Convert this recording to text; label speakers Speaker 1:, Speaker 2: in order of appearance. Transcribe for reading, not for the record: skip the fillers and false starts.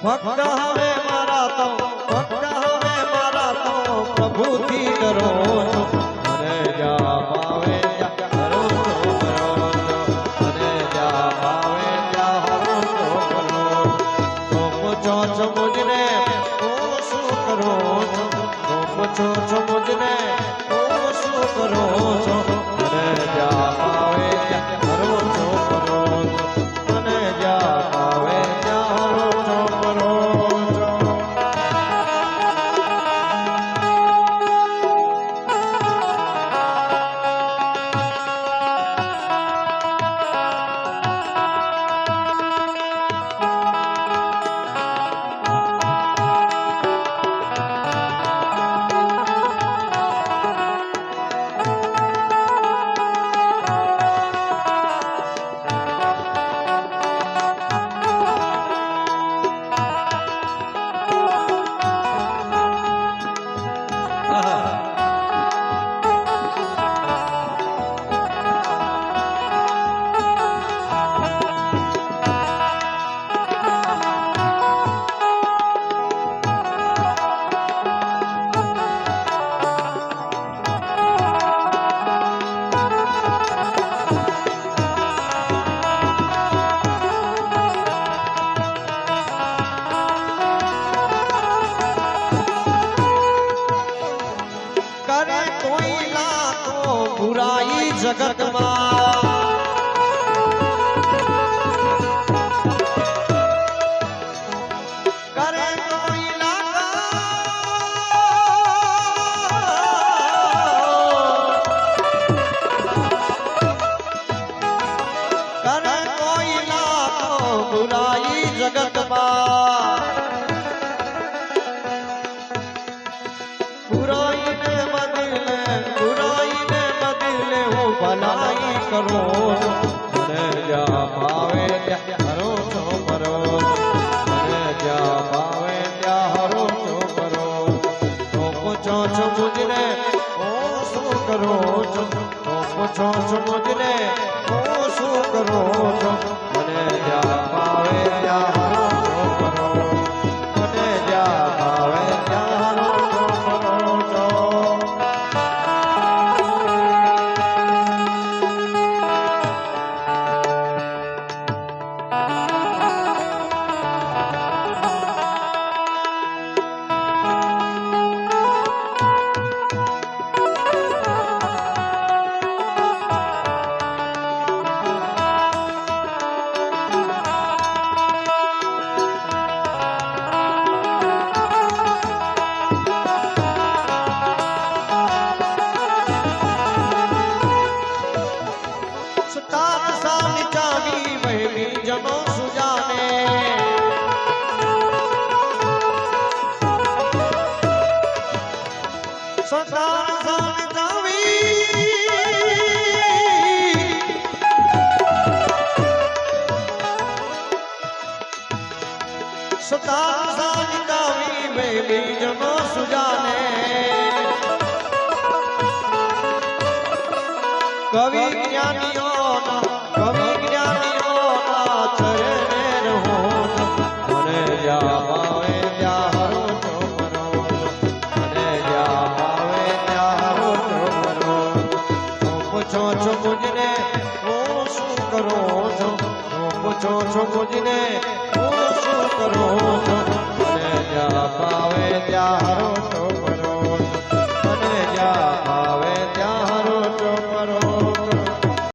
Speaker 1: ભક્ત હવે મારા તો પ્રભુથી ડરો છો મને જા પાવે ત્યાં હરો છો કરો છો મને જા પાવે ત્યાં હરો છો કરો છો છો મુજને ઓ શું કરો છો છો મુજને ઓ શું કરો છો મને જા પાવે ત્યાં હરો છો કરો છો મને જા પાવે ત્યાં હરો છો કરો છો बुराई जगत करे कोई करे कोई बुराई जगत बुराई ने बदले भलाई करो મને જા પાવે ત્યાં હરો છો કરો મને જા પાવે ત્યાં હરો છો કરો તો પૂછો છો મુજને ઓ શું કરો છો તો પૂછો છો મુજને ઓ શું કરો છો મને જા પાવે ત્યાં હરો છો કરો મને જા પાવે ત્યાં હરો છો કરો છો जनो सुजाने संसार सान जावी संसार सान जावी बेबी जनो सुजाने कवि ज्ञानियों चरणे रहो મને જા પાવે ત્યાં હરો છો કરો મને જા પાવે ત્યાં હરો છો કરો તો પૂછો છો મુજને ઓ શું કરો છો તો પૂછો છો મુજને ઓ શું કરો છો મને જા